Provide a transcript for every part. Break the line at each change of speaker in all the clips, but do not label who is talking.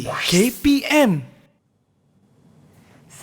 Pagi KPM.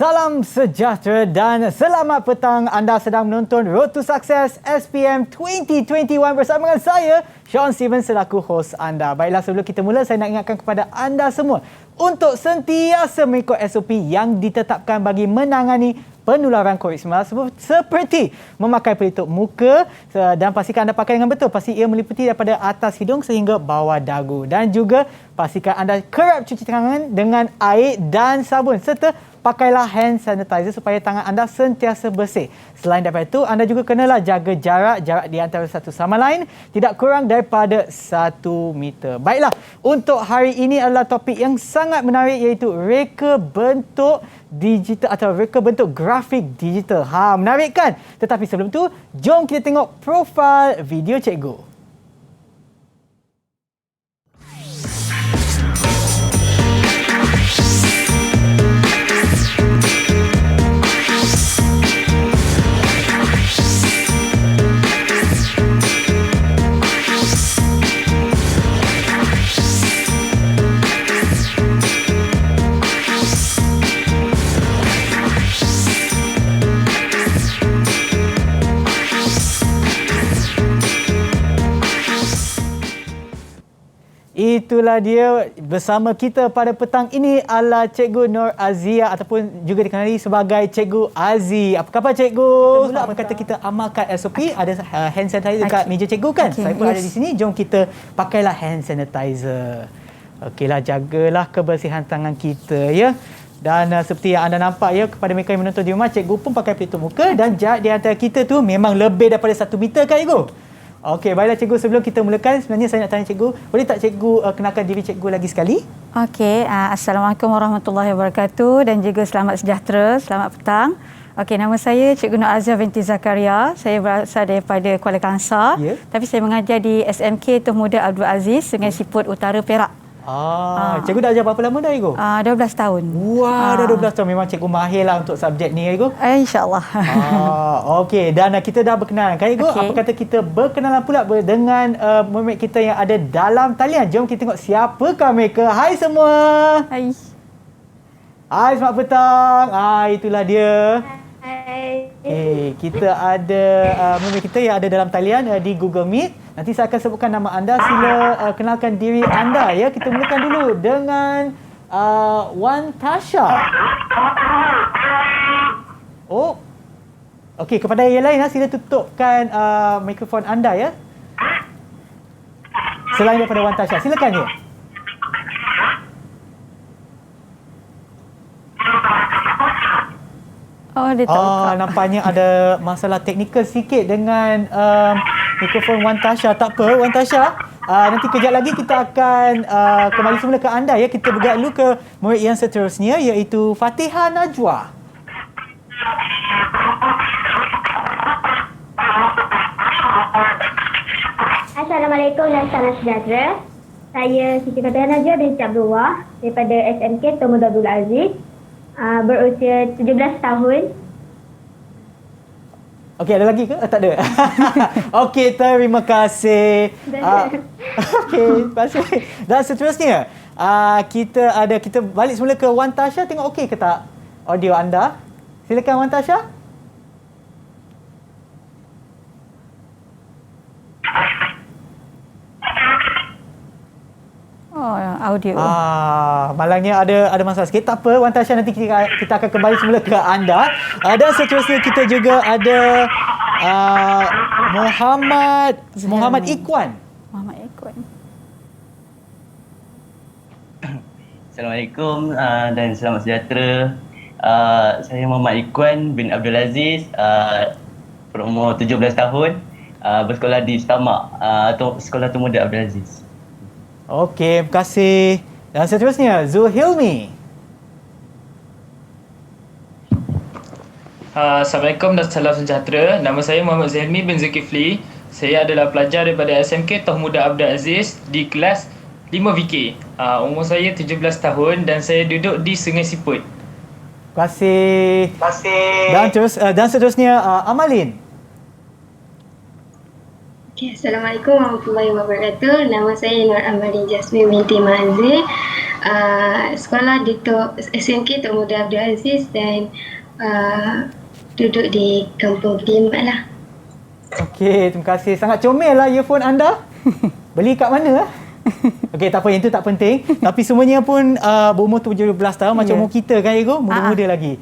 Salam sejahtera dan selamat petang. Anda sedang menonton Road to Success SPM 2021 bersama dengan saya, Sean Steven, selaku hos anda. Baiklah, sebelum kita mula, saya nak ingatkan kepada anda semua untuk sentiasa mengikut SOP yang ditetapkan bagi menangani penularan COVID-19 seperti memakai pelitup muka dan pastikan anda pakai dengan betul. Pasti ia meliputi daripada atas hidung sehingga bawah dagu. Dan juga pastikan anda kerap cuci tangan dengan air dan sabun serta pakailah hand sanitizer supaya tangan anda sentiasa bersih. Selain daripada itu, anda juga kenalah jaga jarak di antara satu sama lain tidak kurang daripada 1 meter. Baiklah, untuk hari ini adalah topik yang sangat menarik iaitu reka bentuk digital atau reka bentuk grafik digital. Menarik kan? Tetapi sebelum tu, jom kita tengok profil video cikgu. Itulah dia, bersama kita pada petang ini adalah Cikgu Nur Azia ataupun juga dikenali sebagai Cikgu Azi. Apa khabar Cikgu? Apa kata kita amalkan SOP? Ada hand sanitizer dekat meja Cikgu kan? Saya pun ada di sini. Jom kita pakailah hand sanitizer. Okeylah, jagalah kebersihan tangan kita ya. Dan seperti yang anda nampak ya, kepada mereka yang menonton di rumah, Cikgu pun pakai pelitup muka dan jarak di antara kita tu memang lebih daripada 1 meter kan Cikgu? Okey, baiklah Cikgu, sebelum kita mulakan, sebenarnya saya nak tanya Cikgu, boleh tak Cikgu kenalkan diri Cikgu lagi sekali?
Okey, Assalamualaikum warahmatullahi wabarakatuh dan juga selamat sejahtera, selamat petang. Okey, nama saya Cikgu Nur Azia binti Zakaria. Saya berasal daripada Kuala Kangsar. Tapi saya mengajar di SMK Tuan Muda Abdul Aziz, Sungai Siput Utara, Perak.
Cikgu dah ajar berapa lama dah Cikgu?
12 tahun.
Wah, dah 12 tahun. Memang Cikgu mahir lah untuk subjek ni Cikgu.
InsyaAllah.
Okey, dan kita dah berkenalan kan Cikgu? Apa kata kita berkenalan pula dengan murid kita yang ada dalam talian. Jom kita tengok siapakah mereka. Hai semua.
Hai.
Hai, selamat petang. Itulah dia.
Hai.
Kita ada murid kita yang ada dalam talian di Google Meet. Nanti saya akan sebutkan nama anda. Sila kenalkan diri anda ya. Kita mulakan dulu dengan Wan Tasha. Okey, kepada yang lain sila tutupkan mikrofon anda ya. Selain daripada Wan Tasha, silakan ya. Nampaknya ada masalah teknikal sikit dengan mikrofon Wan Tasha. Tak apa Wan Tasha, nanti kejap lagi kita akan kembali semula ke anda ya. Kita bergerak dulu ke murid yang seterusnya iaitu Fatihah Najwa.
Assalamualaikum dan salam sejahtera. Saya Siti Fatihah Najwa binti Abdullah daripada SMK Tuan Muda Abdul Aziz. Berusia 17 tahun.
Okey, ada lagi ke? Tak ada. Okey, terima kasih. Okey, terima kasih. Dan seterusnya, kita balik semula ke Wan Tasha. Tengok okey ke tak audio anda? Silakan Wan Tasha.
Audio.
Malangnya ada masalah sikit. Tak apa Wan Tasha, nanti kita akan kembali semula ke anda. Dan seterusnya kita juga ada Muhammad Ikwan.
Assalamualaikum dan selamat sejahtera. Saya Muhammad Ikwan bin Abdul Aziz, berumur 17 tahun, bersekolah di Stamak, Sekolah Tuan Muda Abdul Aziz.
Okey, terima kasih. Dan seterusnya, Zulhilmi.
Assalamualaikum dan salam sejahtera. Nama saya Muhammad Zulhilmi bin Zulkifli. Saya adalah pelajar daripada SMK Tuan Muda Abdul Aziz di kelas 5VK. Umur saya 17 tahun dan saya duduk di Sungai Siput.
Terima kasih. Dan seterusnya, Amalin.
Assalamualaikum warahmatullahi wabarakatuh. Nama saya Nur Amalin Jasmine binti Mazir.
Sekolah di SMK Tok Muda Abdul Aziz dan duduk di kampung Klimat lah.
Okey, terima kasih. Sangat comel lah earphone anda. Beli kat mana? Okey, tak apa, yang itu tak penting. Tapi semuanya pun berumur 17 tahun macam umur kita kan, Ego? Muda-muda lagi.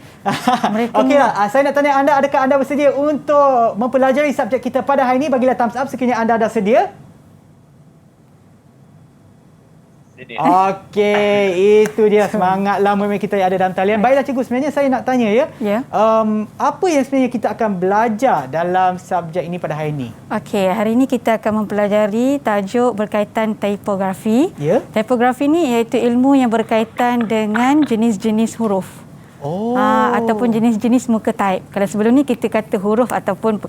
Okeylah, saya nak tanya anda, adakah anda bersedia untuk mempelajari subjek kita pada hari ini? Bagilah thumbs up sekiranya anda dah sedia. Okey, itu dia semangatlah murid kita yang ada dalam talian. Baiklah cikgu, sebenarnya saya nak tanya ya. Apa yang sebenarnya kita akan belajar dalam subjek ini pada hari ini?
Okey, hari ini kita akan mempelajari tajuk berkaitan tipografi. Tipografi ni iaitu ilmu yang berkaitan dengan jenis-jenis huruf. Ataupun jenis-jenis muka type. Kalau sebelum ni kita kata huruf ataupun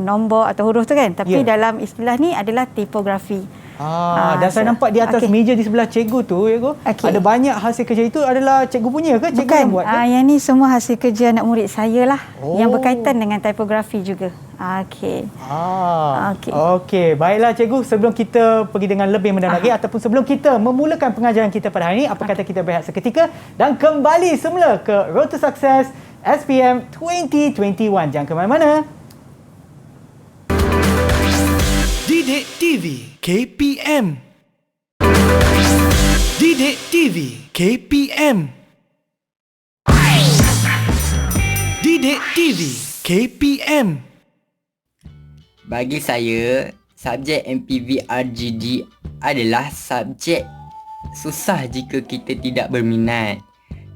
nombor atau huruf tu kan. Tapi dalam istilah ni adalah tipografi.
Dan saya nampak di atas meja di sebelah cikgu tu, ada banyak hasil kerja itu adalah cikgu punya ke? Cikgu yang buat ke?
Yang ni semua hasil kerja anak murid saya lah. Yang berkaitan dengan tipografi juga.
Okey, baiklah cikgu, sebelum kita pergi dengan lebih mendalam lagi ataupun sebelum kita memulakan pengajaran kita pada hari ini, apa kata kita berehat seketika dan kembali semula ke Road to Success SPM 2021. Jangan ke mana-mana.
Didik TV KPM. Didik TV KPM. Didik TV KPM.
Bagi saya, subjek MPV RGD adalah subjek susah jika kita tidak berminat.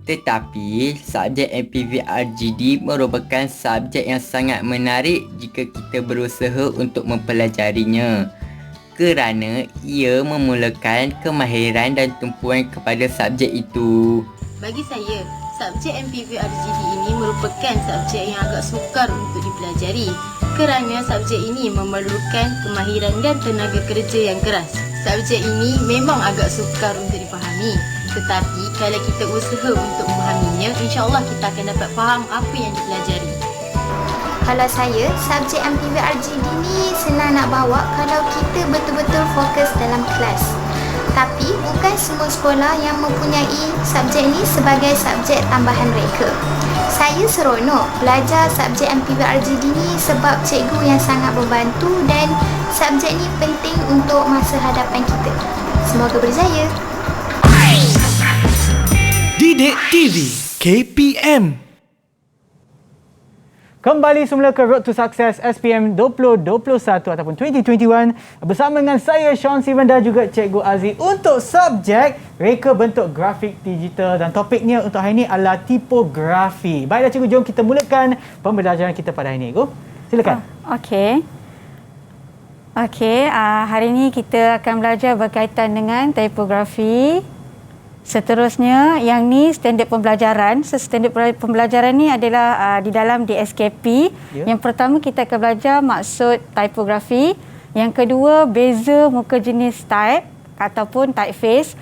Tetapi, subjek MPV RGD merupakan subjek yang sangat menarik jika kita berusaha untuk mempelajarinya. Kerana ia memulakan kemahiran dan tumpuan kepada subjek itu.
Bagi saya, subjek MPV RGD ini merupakan subjek yang agak sukar untuk dipelajari kerana subjek ini memerlukan kemahiran dan tenaga kerja yang keras. Subjek ini memang agak sukar untuk dipahami. Tetapi kalau kita usaha untuk memahaminya, insya-Allah kita akan dapat faham apa yang dipelajari.
Kalau saya, subjek MPV RGD ni senang nak bawa kalau kita betul-betul fokus dalam kelas. Tapi bukan semua sekolah yang mempunyai subjek ni sebagai subjek tambahan mereka. Saya seronok belajar subjek MPV RGD ni sebab cikgu yang sangat membantu dan subjek ni penting untuk masa hadapan kita. Semoga berjaya.
Didik TV KPM.
Kembali semula ke Road to Success SPM 2021 ataupun 2021 bersama dengan saya Sean Steven dan juga Cikgu Aziz untuk subjek reka bentuk grafik digital dan topiknya untuk hari ini adalah tipografi. Baiklah cikgu, jom kita mulakan pembelajaran kita pada hari ini. Go. Silakan.
Okey, hari ini kita akan belajar berkaitan dengan tipografi. Seterusnya, yang ni standard pembelajaran. Standard pembelajaran ni adalah di dalam DSKP. Yang pertama kita akan belajar maksud tipografi. Yang kedua, beza muka jenis type ataupun typeface.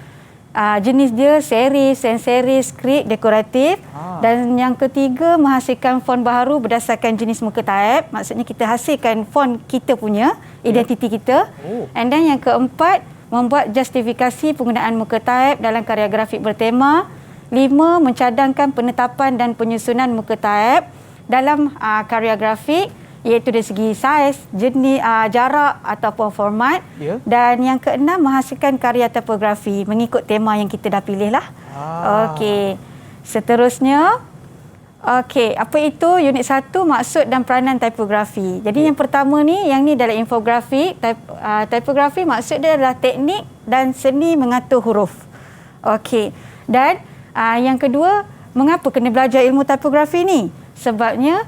Jenis dia serif, sans serif, script, dekoratif. Dan yang ketiga, menghasilkan font baharu berdasarkan jenis muka type. Maksudnya kita hasilkan font kita punya, identiti kita. And then yang keempat, membuat justifikasi penggunaan muka type dalam karya grafik bertema. 5. Mencadangkan penetapan dan penyusunan muka type dalam karya grafik, iaitu dari segi saiz, jenis, jarak ataupun format. Dan yang keenam, menghasilkan karya tipografi mengikut tema yang kita dah pilih lah. Okey. Seterusnya, apa itu unit 1, maksud dan peranan tipografi. Jadi yang pertama ni, yang ni dalam infografik. Tipografi maksud dia adalah teknik dan seni mengatur huruf. Okey. Dan yang kedua, mengapa kena belajar ilmu tipografi ni? Sebabnya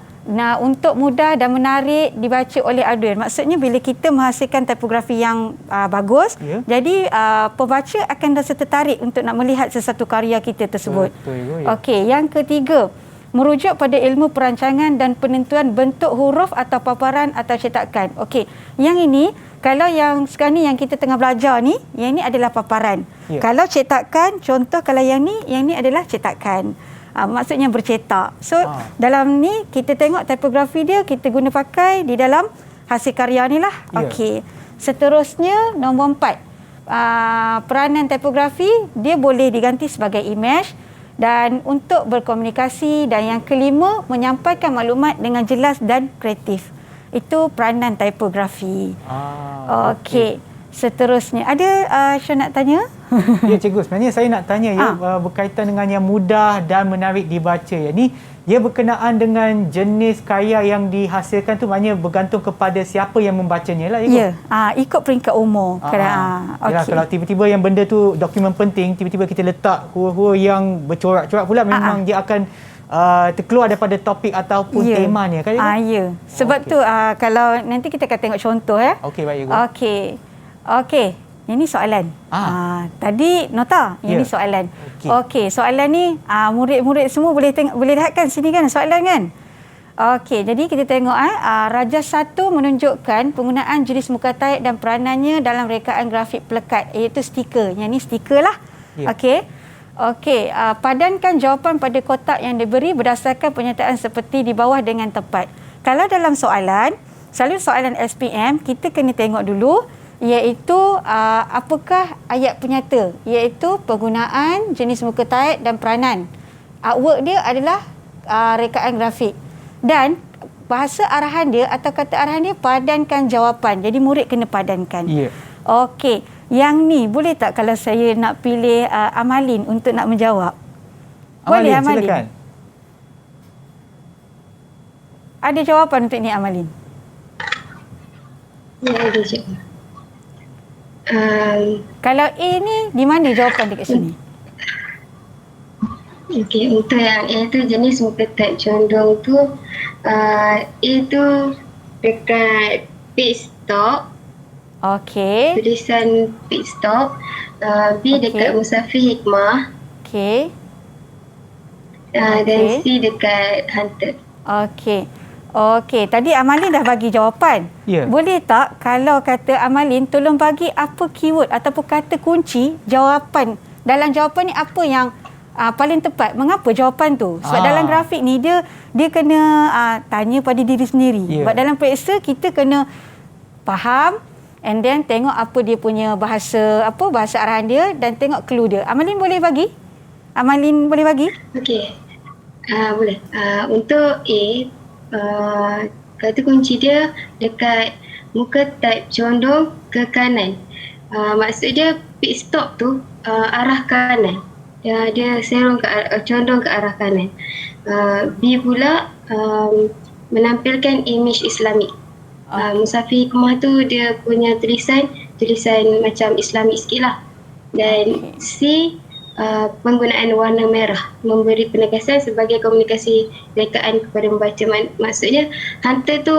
untuk mudah dan menarik dibaca oleh audiens. Maksudnya bila kita menghasilkan tipografi yang bagus, jadi pembaca akan rasa tertarik untuk nak melihat sesuatu karya kita tersebut. Okey, yang ketiga, merujuk pada ilmu perancangan dan penentuan bentuk huruf atau paparan atau cetakan. Okey, yang ini, kalau yang sekarang ni yang kita tengah belajar ni, yang ini adalah paparan. Kalau cetakan, contoh kalau yang ni adalah cetakan. Maksudnya bercetak. So, dalam ni kita tengok tipografi dia, kita guna pakai di dalam hasil karya ni lah. Okey. Seterusnya, nombor 4. peranan tipografi dia boleh diganti sebagai image, dan untuk berkomunikasi, dan yang kelima menyampaikan maklumat dengan jelas dan kreatif. Itu peranan tipografi. Okey. Seterusnya ada Syah nak tanya?
Ya cikgu, sebenarnya saya nak tanya berkaitan dengan yang mudah dan menarik dibaca ya. Ni ia berkenaan dengan jenis karya yang dihasilkan tu, maknanya bergantung kepada siapa yang membacanya lah.
Ya, ikut peringkat umur.
Yalah, kalau tiba-tiba yang benda tu dokumen penting, tiba-tiba kita letak huruf-huruf yang bercorak-corak pula, memang dia akan terkeluar daripada topik ataupun temanya kan?
Ya. Sebab tu kalau nanti kita akan tengok contoh ya.
Okey, baik cikgu.
Okey. Ini soalan. Tadi nota, ini soalan. Okey, soalan ni murid-murid semua boleh lihatkan sini kan soalan kan? Okey, jadi kita tengok Raja 1 menunjukkan penggunaan jenis muka taib dan peranannya dalam rekaan grafik pelekat, iaitu stiker. Yang ni stiker lah. Okey, padankan jawapan pada kotak yang diberi berdasarkan pernyataan seperti di bawah dengan tepat. Kalau dalam soalan, selalu soalan SPM kita kena tengok dulu, iaitu apakah ayat penyata, iaitu penggunaan jenis muka taib dan peranan. Artwork dia adalah rekaan grafik, dan bahasa arahan dia atau kata arahan dia padankan jawapan. Jadi murid kena padankan. Okey, yang ni boleh tak kalau saya nak pilih Amalin untuk nak menjawab? Boleh Amalin? Silakan. Ada jawapan untuk ni Amalin?
Ya, ada cikgu.
Kalau A ni di mana jawapan dekat sini?
Okey, untuk yang A tu jenis muka taib condong tu, A tu dekat page stop.
Okey.
Tulisan page stop. B dekat Musafir Hikmah.
Okey.
Dan C dekat Hunter.
Okey, tadi Amalin dah bagi jawapan. Boleh tak kalau kata Amalin tolong bagi apa keyword ataupun kata kunci jawapan. Dalam jawapan ni apa yang paling tepat? Mengapa jawapan tu? Sebab dalam grafik ni dia kena tanya pada diri sendiri. Sebab dalam periksa kita kena faham and then tengok apa dia punya bahasa arahan dia dan tengok clue dia. Amalin boleh bagi? Amalin boleh bagi?
Okey. Boleh. Untuk A, kata kunci dia dekat muka taib condong ke kanan. Maksud dia pit stop tu arah kanan. Dia serong condong ke arah kanan. B pula menampilkan image Islamik. Musafir Hikmah tu dia punya tulisan macam Islamik sikit lah. Dan C, penggunaan warna merah memberi penegasan sebagai komunikasi rekaan kepada membaca. Maksudnya Hunter tu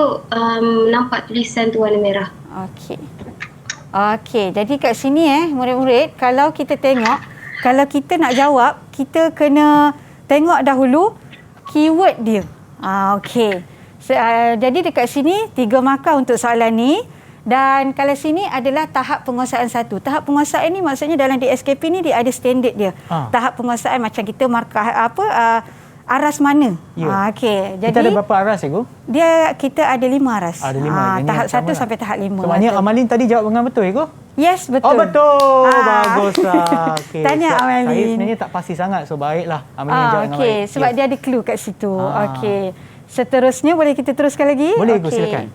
nampak tulisan tu warna merah.
Okey, jadi kat sini murid-murid, kalau kita tengok, kalau kita nak jawab, kita kena tengok dahulu keyword dia. Okey. Jadi dekat sini 3 markah untuk soalan ni. Dan kalau sini adalah tahap penguasaan 1. Tahap penguasaan ni maksudnya dalam DSKP ni dia ada standard dia. Tahap penguasaan macam kita markah aras mana. Okey. Jadi kita
ada berapa aras cikgu?
Kita ada 5 aras.
Ada 5.
Tahap 1 sampai tahap 5.
Sebenarnya Amalin tadi jawab dengan betul cikgu?
Yes, betul.
Oh betul. Baguslah.
Okay. Tanya Amalin.
Saya sebenarnya tak pasti sangat, so baiklah Amalin jawab dengan baik.
Sebab dia ada clue kat situ. Okey. Seterusnya boleh kita teruskan lagi?
Boleh cikgu, silakan.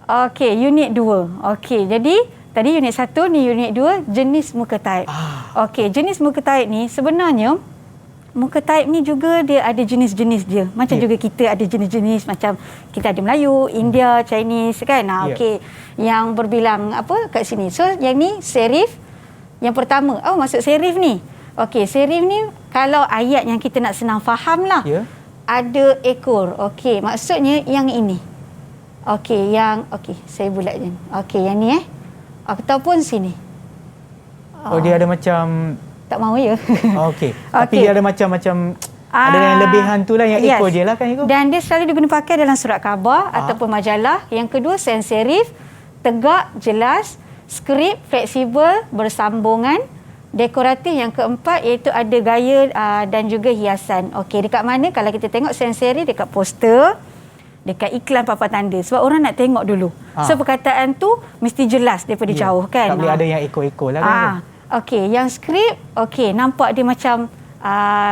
Okey, unit 2. Okey, jadi tadi unit 1 ni unit 2 jenis muka taib. Okey, jenis muka taib ni sebenarnya muka taib ni juga dia ada jenis-jenis dia. Macam juga kita ada jenis-jenis, macam kita ada Melayu, India, Chinese kan. Okey, yang berbilang kat sini. So yang ni serif yang pertama. Maksud serif ni. Okey, serif ni kalau ayat yang kita nak senang faham lah. Ada ekor. Okey, maksudnya yang ini. Okey, saya bulat je. Okey, yang ni ataupun sini.
Dia ada macam
tak mahu ya.
Okey. Tapi dia ada macam ada yang lebihan tu lah, yang ekor dia lah kan cikgu.
Dan dia selalu diguna pakai dalam surat khabar ataupun majalah. Yang kedua sans serif, tegak, jelas, skrip, fleksibel, bersambungan, dekoratif. Yang keempat iaitu ada gaya dan juga hiasan. Okey, dekat mana kalau kita tengok sans serif dekat poster. dekat iklan papan tanda sebab orang nak tengok dulu. So perkataan tu mesti jelas daripada jauh kan.
Tak boleh ada yang ekor-ekor lah kan.
Okey, yang skrip nampak dia macam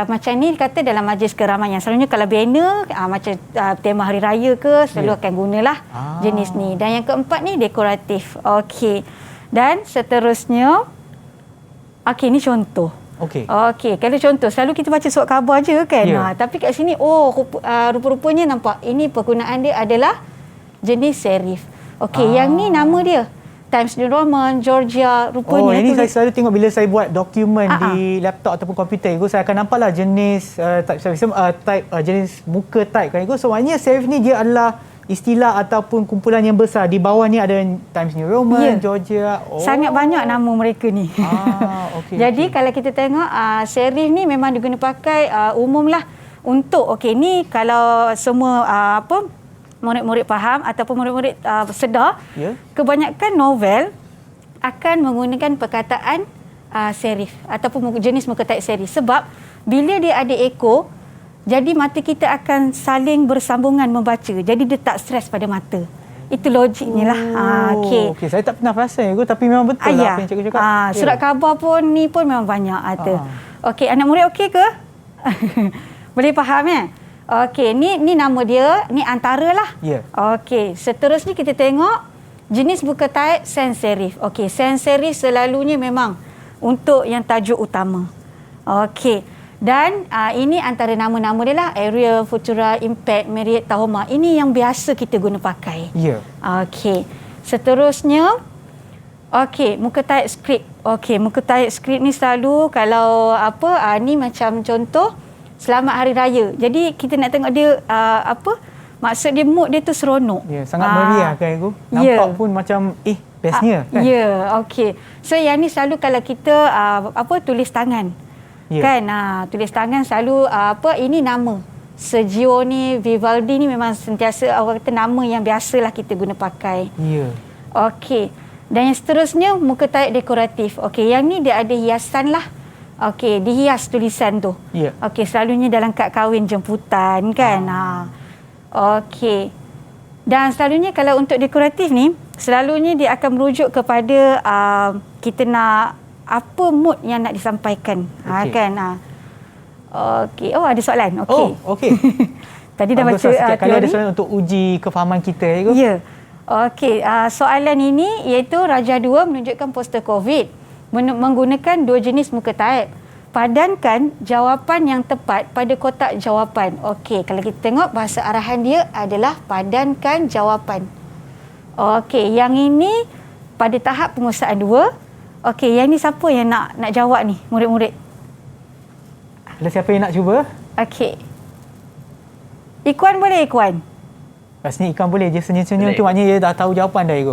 macam ni kata dalam majlis keramaian. Selalunya kalau banner macam tema hari raya ke selalu akan gunalah jenis ni. Dan yang keempat ni dekoratif. Okey. Dan seterusnya ni contoh. Okey, kalau contoh selalu kita baca surat khabar je kan. Tapi kat sini rupa-rupanya nampak ini penggunaan dia adalah jenis serif. Okey, yang ni nama dia Times New Roman, Georgia, rupanya.
Ini saya selalu tengok bila saya buat dokumen di laptop ataupun komputer itu, saya akan nampaklah jenis jenis muka type kan itu. So maknanya serif ni dia adalah istilah ataupun kumpulan yang besar. Di bawah ni ada Times New Roman, Georgia.
Sangat banyak nama mereka ni. Jadi kalau kita tengok serif ni memang diguna pakai umumlah untuk ni kalau semua murid-murid faham ataupun murid-murid sedar, kebanyakan novel akan menggunakan perkataan serif ataupun jenis muka taik serif sebab bila dia ada ekor, jadi mata kita akan saling bersambungan membaca. Jadi dia tak stres pada mata. Itu logiknya lah.
Okey, saya tak pernah perasan tapi memang betul lah apa yang cikgu cakap.
Surat khabar pun ni pun memang banyak ada. Okey, anak murid okey ke? Boleh faham ya? Okey, ni nama dia, ni antara lah. Okey, seterusnya kita tengok jenis buku type sans serif. Okey, sans serif selalunya memang untuk yang tajuk utama. Okey, dan ini antara nama-nama dia lah, Arial, Futura, Impact, Marriott, Tahoma. Ini yang biasa kita guna pakai. Okey, seterusnya muka type script. Okey, muka type script ni selalu kalau ni macam contoh Selamat Hari Raya. Jadi kita nak tengok dia maksud dia mood dia tu seronok.
Sangat meriah kan Ibu. Nampak pun macam bestnya kan.
Okey. So yang ni selalu kalau kita tulis tangan. Kan tulis tangan selalu ini nama. Sergio ni, Vivaldi ni memang sentiasa orang kata nama yang biasalah kita guna pakai. Okey. Dan yang seterusnya muka type dekoratif. Okey, yang ni dia ada hiasan lah. Okey, dihias tulisan tu. Okey, selalunya dalam kad kahwin jemputan kan. Okey. Dan selalunya kalau untuk dekoratif ni, selalunya dia akan merujuk kepada kita nak apa mood yang nak disampaikan. Kan. Okey. Ada soalan. Okey. Tadi dah baca
kalau ada soalan untuk uji kefahaman kita
ya. Okey, soalan ini iaitu Raja 2 menunjukkan poster COVID menggunakan dua jenis muka type. Padankan jawapan yang tepat pada kotak jawapan. Okey, kalau kita tengok bahasa arahan dia adalah padankan jawapan. Okey, yang ini pada tahap penguasaan 2. Okey, yang ni siapa yang nak jawab ni, murid-murid?
Ada siapa yang nak cuba?
Okey. Ikwan boleh, Ikwan?
Rasanya Ikwan boleh. Dia senyum-senyum tu maknanya dia dah tahu jawapan dah, Iko.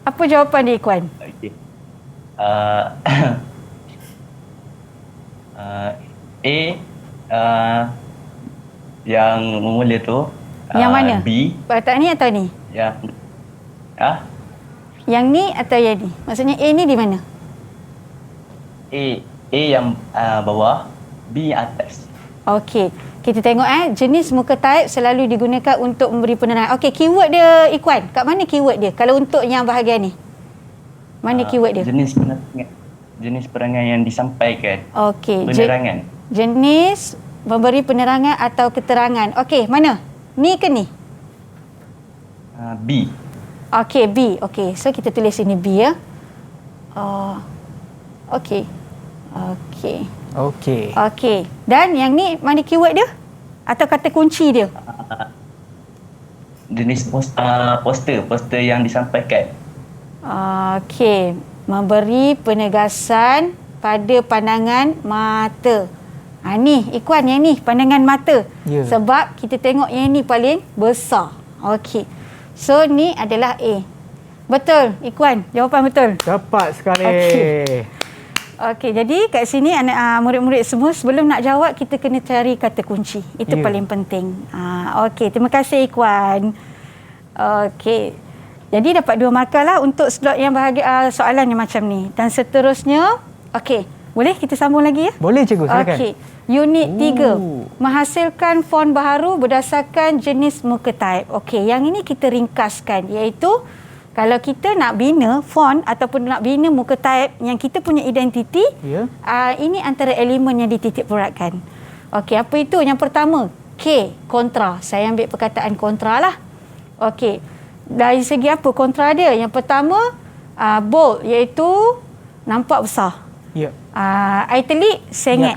Apa jawapan dia, Ikwan?
Okey. Yang memula tu
yang mana?
B.
Perkataan ni atau ni? Yang ni atau yang ni? Maksudnya A ni di mana?
A yang bawah, B yang atas.
Okey. Kita tengok jenis muka type selalu digunakan untuk memberi penerangan. Okey, keyword dia Ikwan. Kat mana keyword dia? Kalau untuk yang bahagian ni. Mana keyword dia?
Jenis perangai yang disampaikan.
Okey.
Penerangan.
Jenis memberi penerangan atau keterangan. Okey, mana? Ni ke ni?
B.
Okey, B. Okey, so kita tulis sini B ya. Okey. Okey. Dan yang ni mana keyword dia? Atau kata kunci dia?
Jenis poster yang disampaikan.
Okey, memberi penegasan pada pandangan mata. Ni Ikwan, yang ni pandangan mata. Sebab kita tengok yang ni paling besar. Okey. So ni adalah A. Betul, Ikwan. Jawapan betul.
Tepat sekali.
Okey, jadi kat sini anak murid-murid semua sebelum nak jawab kita kena cari kata kunci. Itu paling penting. Okey, terima kasih Ikwan. Okey. Jadi dapat 2 markah lah untuk slot yang soalan yang macam ni. Dan seterusnya, okey, boleh kita sambung lagi ya?
Boleh cikgu, silakan.
Okey. Unit 3, menghasilkan font baharu berdasarkan jenis muka type. Okey, yang ini kita ringkaskan, iaitu kalau kita nak bina font ataupun nak bina muka type yang kita punya identiti, ini antara elemen yang dititik beratkan. Okey, apa itu? Yang pertama, K, kontra. Saya ambil perkataan kontra lah. Okey, dari segi apa kontra dia? Yang pertama, bold, iaitu nampak besar. Italic, sengit.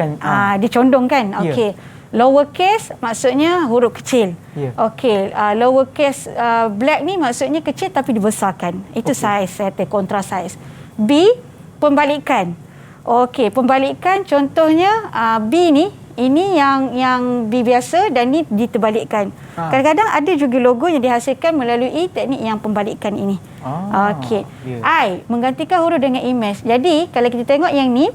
Dia condong kan? Okey. Lower case maksudnya huruf kecil. Okey, lower case black ni maksudnya kecil tapi dibesarkan. Itu size, saya kata kontra size. B, pembalikan. Okey, pembalikan contohnya B ni, ini yang B biasa dan ni diterbalikkan. Kadang-kadang ada juga logo yang dihasilkan melalui teknik yang pembalikan ini. Okey. I, menggantikan huruf dengan image. Jadi kalau kita tengok yang ni,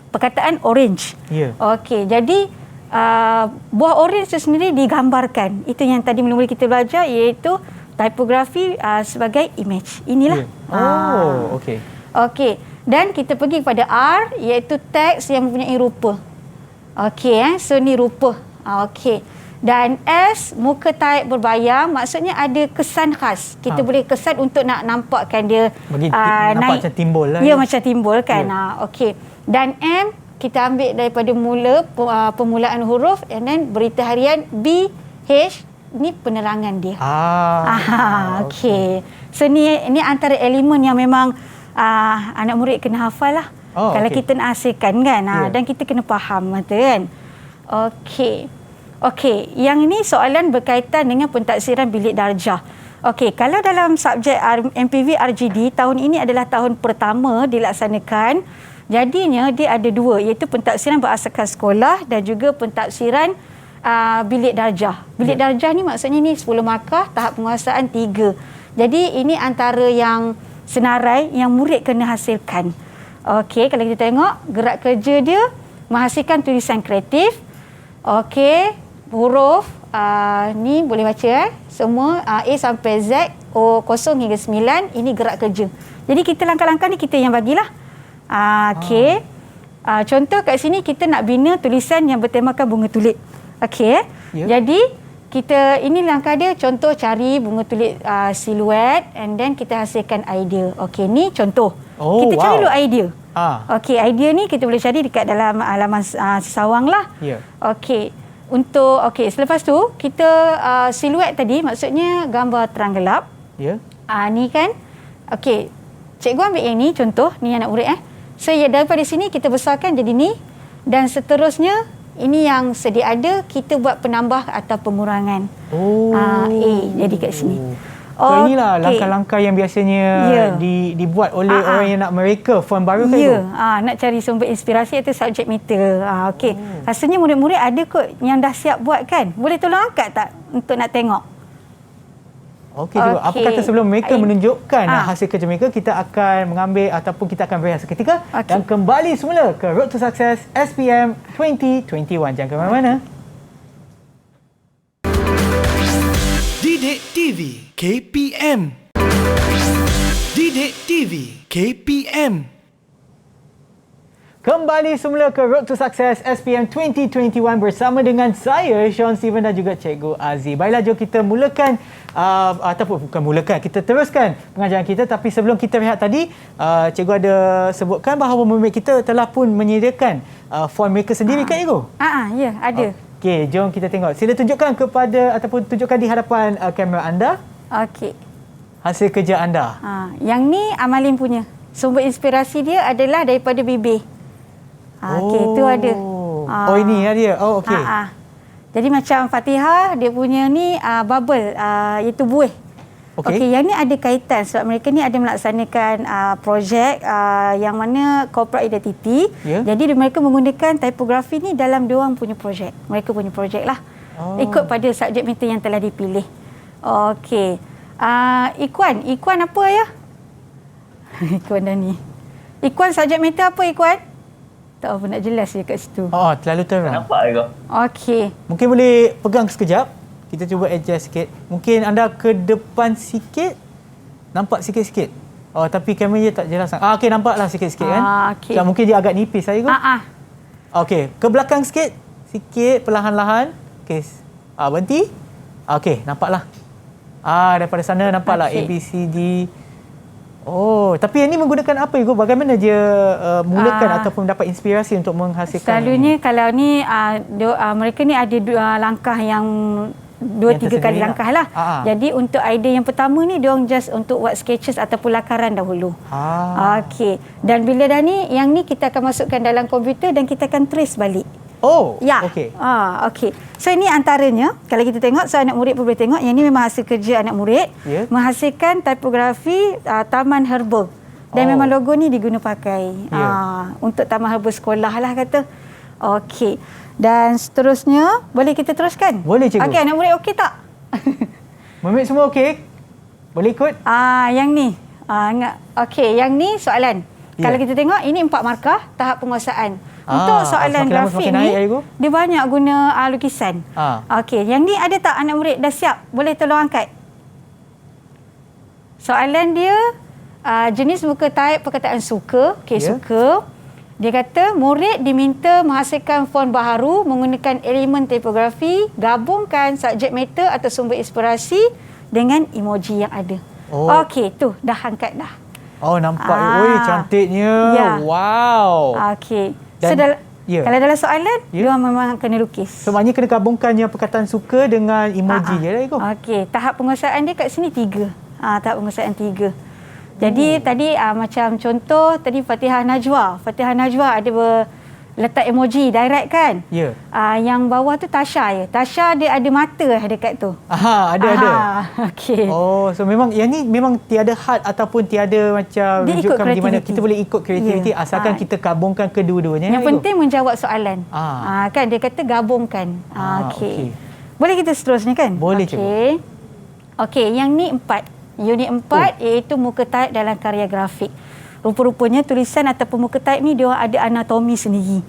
perkataan orange. Okey, jadi buah orange itu sendiri digambarkan. Itu yang tadi mula-mula kita belajar, iaitu tipografi sebagai image. Inilah.
Okey.
Okey. Dan kita pergi kepada R, iaitu teks yang mempunyai rupa. Okey, so ni rupa. Okey. Dan S, muka type berbayang, maksudnya ada kesan khas. Kita boleh kesan untuk nak nampakkan dia
nampak macam timbul lah.
Ya, macam timbul kan. Okey. Dan M, kita ambil daripada mula permulaan huruf, and then berita harian B, H, ni penerangan dia. Okey. So ni antara elemen yang memang anak murid kena hafal lah. Kalau kita nak hasilkan kan. Dan kita kena faham kan. Okey. Okey, yang ini soalan berkaitan dengan pentaksiran bilik darjah. Okey, kalau dalam subjek MPV RGD, tahun ini adalah tahun pertama dilaksanakan. Jadinya dia ada dua, iaitu pentaksiran berasaskan sekolah dan juga pentaksiran bilik darjah. Bilik darjah ni maksudnya ni 10 markah, tahap penguasaan 3. Jadi ini antara yang senarai yang murid kena hasilkan. Okey, kalau kita tengok gerak kerja dia menghasilkan tulisan kreatif. Okey, huruf ni boleh baca semua A sampai Z, O 0 hingga 9, ini gerak kerja. Jadi kita langkah-langkah ni kita yang bagilah. Okey. Contoh kat sini kita nak bina tulisan yang bertemakan bunga tulip. Okey. Jadi kita ini langkah dia, contoh cari bunga tulip siluet, and then kita hasilkan idea. Okey, ni contoh. Kita cari dulu idea. Okey, idea ni kita boleh cari dekat dalam halaman sesawang lah. Okey. Selepas tu kita siluet tadi maksudnya gambar terang gelap. Ni kan. Okey. Cikgu ambil yang ni contoh, ni anak murid So daripada sini kita besarkan jadi ni, dan seterusnya ini yang sedia ada, kita buat penambah atau pengurangan. A jadi kat sini.
Inilah langkah-langkah yang biasanya dibuat oleh orang yang nak mereka font baru kan?
Nak cari sumber inspirasi atau subjek matter. Okey. Rasanya murid-murid ada kot yang dah siap buat kan? Boleh tolong angkat tak untuk nak tengok?
Okey juga. Apa kata sebelum mereka menunjukkan hasil kerja mereka, kita akan mengambil ataupun kita akan berehat seketika dan kembali semula ke Road to Success SPM 2021. Jangan ke mana-mana.
Didik TV KPM. Didik TV KPM.
Kembali semula ke Road to Success SPM 2021 bersama dengan saya, Sean Steven, dan juga Cikgu Aziz. Baiklah, jom kita mulakan kita teruskan pengajaran kita. Tapi sebelum kita rehat tadi, Cikgu ada sebutkan bahawa murid kita telah pun menyediakan font mereka sendiri kan, Cikgu?
Ya, ada.
Okey, jom kita tengok. Sila tunjukkan kepada ataupun tunjukkan di hadapan kamera anda.
Okey.
Hasil kerja anda.
Yang ni Amalin punya. Sumber inspirasi dia adalah daripada Bibi. Okey, itu ada.
Ini dia. Okey.
Jadi macam Fatihah, dia punya ni bubble, iaitu buih. Okey, yang ni ada kaitan sebab mereka ni ada melaksanakan projek yang mana corporate identity. Jadi mereka menggunakan tipografi ni dalam diorang punya projek. Mereka punya projek lah. Ikut pada subjek matter yang telah dipilih. Okey. Ikuan apa ya? Ikuan dah ni. Ikuan subjek matter apa Ikuan? Tak apa nak jelas je kat situ.
Terlalu terang.
Nampak ke?
Okey.
Mungkin boleh pegang sekejap. Kita cuba adjust sikit. Mungkin anda ke depan sikit. Nampak sikit-sikit. Tapi kamera tak jelas. Okey, nampaklah sikit-sikit kan.
Okay.
So, mungkin dia agak nipis saya kot. Okey, ke belakang sikit. Sikit, perlahan-lahan. Okey. Berhenti. Okey, nampaklah. Daripada sana nampaklah A, B, C, D. Oh, tapi yang ni menggunakan apa, Igu? Bagaimana dia mulakan ataupun dapat inspirasi untuk menghasilkan?
Selalunya kalau ni mereka ni ada langkah yang 2-3 kali langkah lah. Jadi untuk idea yang pertama ni diorang just untuk buat sketches ataupun lakaran dahulu. Okey. Dan bila dah ni, yang ni kita akan masukkan dalam komputer dan kita akan trace balik.
Oh,
ya.
Okey.
Okey. So ini antaranya, kalau kita tengok, so anak murid pun boleh tengok, yang ni memang hasil kerja anak murid. Menghasilkan tipografi taman herbal. Dan memang logo ni diguna pakai untuk taman herbal sekolah lah kata. Okey. Dan seterusnya, boleh kita teruskan?
Boleh, cikgu.
Okey, anak murid okey tak?
Murid semua okey? Boleh ikut?
Yang ni. Okey, yang ni soalan. Kalau kita tengok, ini 4 markah tahap penguasaan. Untuk soalan grafik ni, dia banyak guna lukisan. Okey, yang ni ada tak anak murid dah siap? Boleh tolong angkat. Soalan dia, jenis muka type perkataan suka. Okey, suka. Dia kata, murid diminta menghasilkan font baharu menggunakan elemen tipografi, gabungkan subjek matter atau sumber inspirasi dengan emoji yang ada. Okey, tu dah angkat dah.
Nampak. Cantiknya. Wow.
Okey. So, kalau dalam soalan, dia memang kena lukis.
So, maknanya kena gabungkan yang perkataan suka dengan emoji je lah, Igu.
Okey, tahap penguasaan dia kat sini 3. Tahap penguasaan 3. Jadi, tadi macam contoh, tadi Fatihah Najwa. Fatihah Najwa ada letak emoji direct kan?
Ya.
Yang bawah tu Tasha ya. Tasha dia ada mata dekat tu.
Ada.
Okey.
So memang yang ni memang tiada had ataupun tiada macam
dia
rujukan di mana kita boleh ikut kreativiti asalkan kita gabungkan kedua-duanya.
Yang penting menjawab soalan. Kan dia kata gabungkan. Okey. Boleh kita seterusnya kan?
Boleh, cikgu.
Okey, yang ni 4. Unit 4 iaitu muka type dalam karya grafik. Rupa-rupanya tulisan ataupun muka type ni dia ada anatomi sendiri.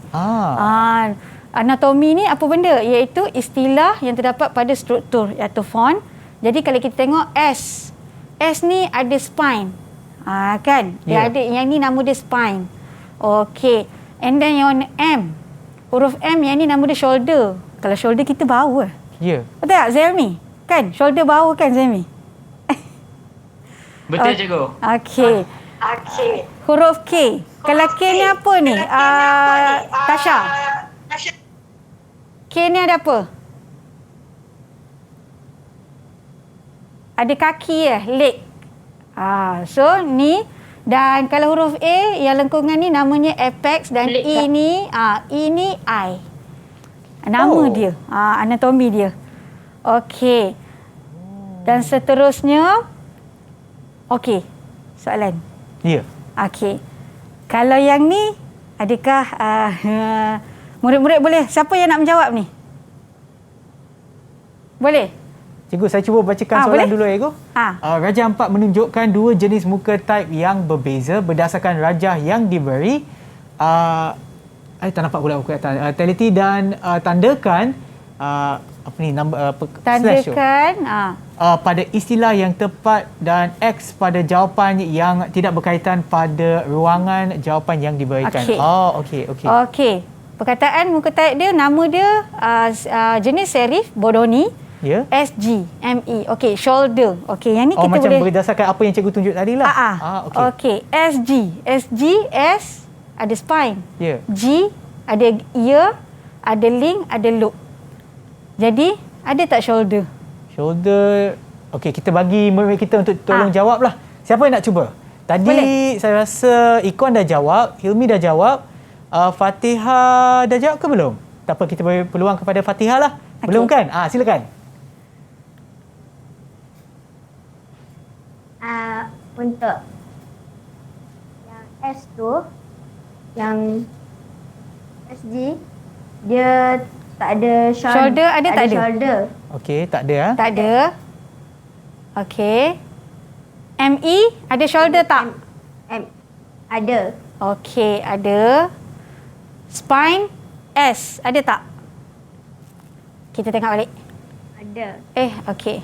Anatomi ni apa benda? Iaitu istilah yang terdapat pada struktur iaitu font. Jadi kalau kita tengok S ni ada spine. Kan? Dia ada yang ni nama dia spine. Okey. And then yang M. Huruf M yang ni nama dia shoulder. Kalau shoulder kita bau Betul tak Zemi? Kan? Shoulder bau kan Zemi?
Betul cikgu.
Okey. Huruf K. Kalau K ni apa ni? Tasha. K ni ada apa? Ada kaki leg. So ni, dan kalau huruf A yang lengkungan ni namanya apex dan E ni eye. Nama dia, anatomi dia. Okey. Dan seterusnya, okey, soalan.
Ya.
Okey. Kalau yang ni, adakah murid-murid boleh? Siapa yang nak menjawab ni? Boleh?
Cikgu, saya cuba bacakan soalan dulu, Igu. Rajah 4 menunjukkan 2 jenis muka type yang berbeza berdasarkan rajah yang diberi. Tak nampak pula buku atas. Teliti dan tandakan
tandakan
pada istilah yang tepat dan X pada jawapan yang tidak berkaitan pada ruangan jawapan yang diberikan. Okey.
Perkataan muka type dia, nama dia jenis serif Bodoni. SG, ME. Okey, shoulder. Okey, yang ni kita
macam
boleh
berdasarkan apa yang cikgu tunjuk tadi lah.
Okey, SG, S ada spine. G ada ear, ada link, ada loop. Jadi, ada tak shoulder?
Shoulder. Okey, kita bagi murid kita untuk tolong jawab lah. Siapa yang nak cuba? Tadi boleh. Saya rasa Ikuan dah jawab, Hilmi dah jawab, Fatihah dah jawab ke belum? Tak apa, kita beri peluang kepada Fatihah lah. Belum kan? Silakan.
Untuk yang S tu, yang SG, dia tak ada
shoulder. Ada tak ada?
Shoulder.
Okey, tak ada.
Tak ada. Okey. ME ada shoulder tak?
Ada.
Okey, ada. Spine S ada tak? Kita tengok balik.
Ada.
Okey.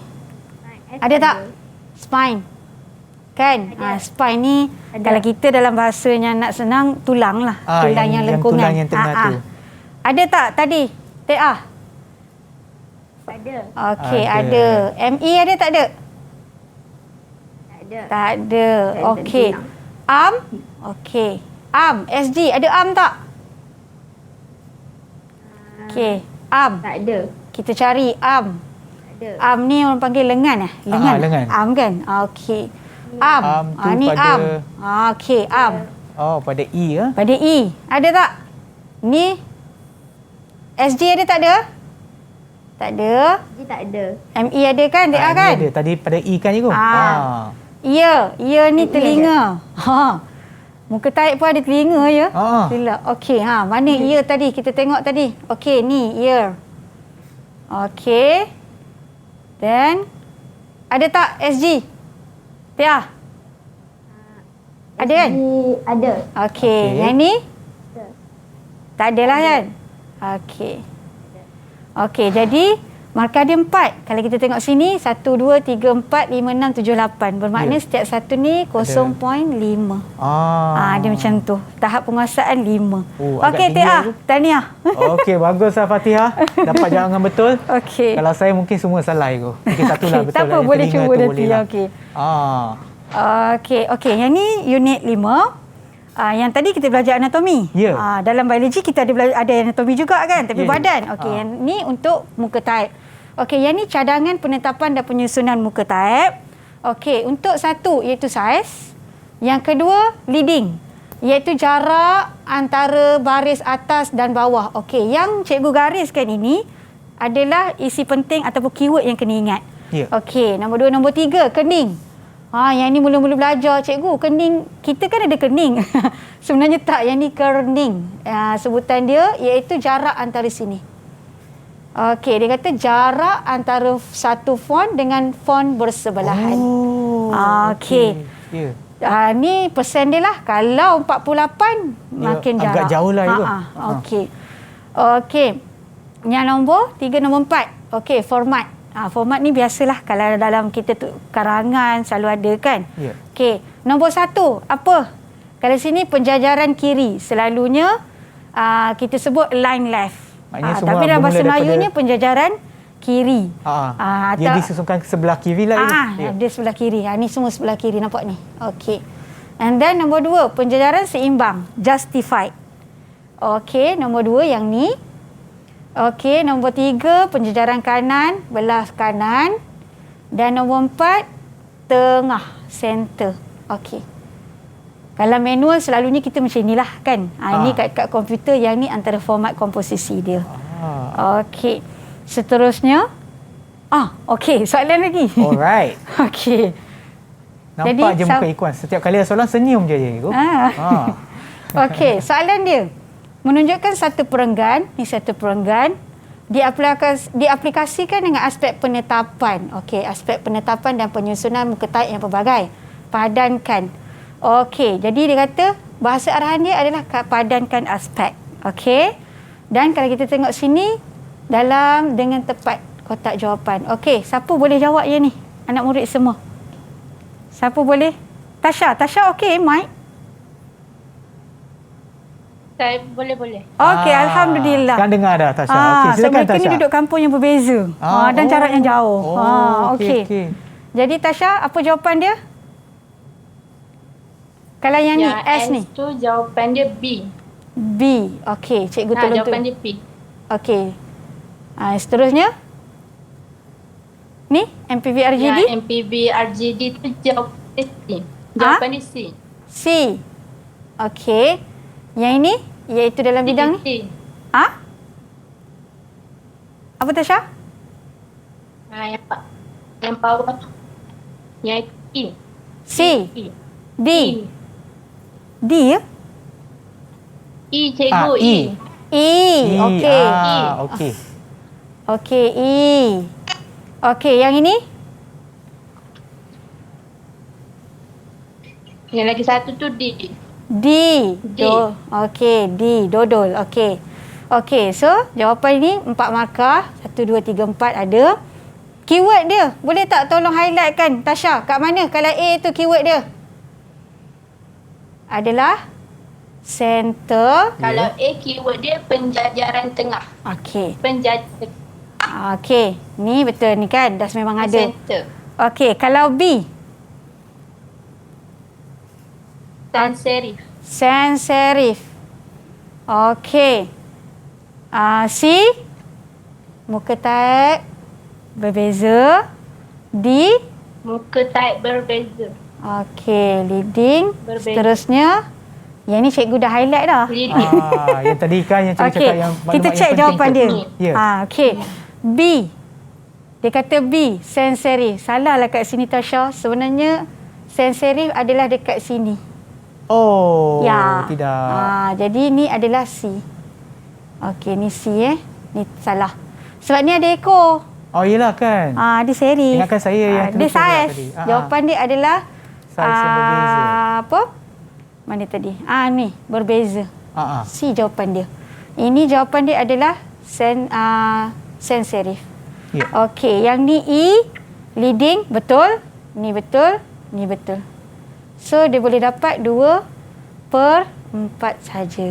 Ada tak? Spine. Kan? Spine ni ada. Kalau kita dalam bahasanya nak senang, tulang lah. Tulang yang lengkungan.
Tulang yang tengah tu.
Ada tak tadi? TA?
Ada.
Okey, ada. ME ada tak ada?
Tak ada.
Tak ada. Okey. AM? Okey. AM, SG ada AM tak? Okey, AM.
Tak ada.
Kita cari AM.
Tak ada.
AM ni orang panggil lengan Lengan.
lengan.
AM kan? Okey. AM.
AM tu
Ni
pada-
AM. Okey, AM.
Oh, pada E ya.
Pada E. Ada tak? Ni SG ada tak ada? Tak ada.
Dia tak ada.
ME ada kan? TA
Ni
kan?
ada. Tadi pada E kan cikgu?
Ya ni telinga. Muka taib pun ada telinga ya. Silap. Okey, mana ear tadi? Kita tengok tadi. Okey, ni ear. Okey. Then ada tak SG? Tia? Ada kan?
Ada.
Okey, yang ni? Tak adalah kan? Okey. Okey, jadi markah dia 4. Kalau kita tengok sini 1 2 3 4 5 6 7 8. Bermakna setiap satu ni 0.5. Dia macam tu. Tahap penguasaan 5. Okey, Tia. Tahniah.
Okey, bagus lah Fatihah. Dapat jawapan betul.
Okey.
Kalau saya mungkin semua salah itu. Mungkin satu lah betul.
Tak apa,
Yang
boleh
telinga
cuba
tu
nanti.
boleh lah.
Okey.
Ah.
Okey, yang ni unit 5. Yang tadi kita belajar anatomi.
Ya.
Dalam biologi kita ada anatomi juga kan, tapi
Ya.
badan. Okey, yang ni untuk muka taib. Okey, yang ni cadangan penetapan dan penyusunan muka taib. Okey, untuk satu iaitu saiz. Yang kedua leading, iaitu jarak antara baris atas dan bawah. Okey, yang cikgu gariskan ini adalah isi penting ataupun keyword yang kena ingat.
Ya.
Okey, nombor 2, nombor 3 kening. Yang ni mula-mula belajar cikgu, kening, kita kan ada kening. Sebenarnya tak, yang ni kerning. Sebutan dia iaitu jarak antara sini. Okey, dia kata jarak antara satu font dengan font bersebelahan. Okey.
Ya.
Ni persen dia lah. Kalau 48 makin jarak.
Agak jauh lah itu.
Okey. Okey. Yang nombor 3, nombor 4. Okey, format. Format ni biasalah kalau dalam kita tu karangan selalu ada kan.
Ya.
Okey, nombor 1 apa? Kalau sini penjajaran kiri, selalunya kita sebut line left. Tapi dalam bahasa Melayunya penjajaran kiri.
Dia disusunkan ke sebelah kiri lah.
Dia sebelah kiri. Ni semua sebelah kiri, nampak ni. Okey. And then nombor 2, penjajaran seimbang, justified. Okey, nombor 2 yang ni. Okey, nombor 3 penjajaran kanan, belah kanan. Dan nombor 4 tengah, center. Okey. Kalau manual selalunya kita macam inilah kan. Ini kat komputer, yang ni antara format komposisi dia. Okey. Seterusnya okey, soalan lagi.
Alright.
Okey.
Nampak
jadi,
je muka Ikhwan. Setiap kali ada soalan senyum je cikgu.
Okey, soalan dia menunjukkan satu perenggan, ni satu perenggan diaplikasikan dengan aspek penetapan. Okey, aspek penetapan dan penyusunan muka taib yang pelbagai. Padankan. Okey, jadi dia kata bahasa arahan dia adalah padankan aspek. Okey. Dan kalau kita tengok sini dalam dengan tepat kotak jawapan. Okey, siapa boleh jawab yang ni? Anak murid semua. Siapa boleh? Tasha okey, Mike?
Saya boleh.
Okey, alhamdulillah.
Kan dengar dah Tasha. Okey, silakan
mereka
Tasha.
ni duduk kampung yang berbeza. Dan jarak yang jauh.
Okey.
Jadi Tasha, apa jawapan dia? Kalau yang ni S ni.
Tu jawapan dia B.
B. Okey, cikgu tolong
jawapan dia B.
Okey. Seterusnya? Ni MPV RGD?
Yang MPV RGD tu jawapan dia C. Jawapan dia C.
C. Okey. Yang ini iaitu dalam bidang ni? Apa Tasha?
Yang bawah tu. Yang E.
C. D. D ya?
E cikgu, E.
E. Okey.
Okey.
Okey, E. Okey, yang ini?
Yang lagi satu tu D.
D. Okey, D. Dodol. Okey. Okey, so jawapan ini 4 markah. 1, 2, 3, 4 ada. Keyword dia, boleh tak tolong highlight kan Tasha? Kat mana kalau A tu keyword dia? Adalah Center.
Kalau A, keyword dia penjajaran tengah.
Okey.
Penjajaran
Okey. Ni betul ni kan? Dah memang ada.
center.
Okey. Kalau B.
Sans serif.
Sans serif. Okey. C. Muka type berbeza. D.
Muka type berbeza.
Okey. Leading.
Berbeza.
Seterusnya. Yang ni cikgu dah highlight dah.
Yang tadi kan yang cikgu cakap yang maklumat
kita
yang
check
penting
jawapan
tu.
dia.
Ya.
Okey. B. Dia kata B, sans serif. Salahlah kat sini Tasha. Sebenarnya sans serif adalah dekat sini.
Oh,
Ya.
tidak.
Jadi ni adalah C. Okey, ni C Ni salah. Sebab ni ada ekor.
Oh, yelah kan.
Dia serif.
Ingatkan saya yang
dia
terlupa
saiz.
tadi.
Jawapan dia adalah
Saiz yang berbeza.
Apa? Mana tadi? Ni berbeza.
Ah.
C jawapan dia. Ini jawapan dia adalah sans serif.
Ya.
Okey, yang ni E, leading, betul. Ni betul, ni betul. So, dia boleh dapat 2/4 saja.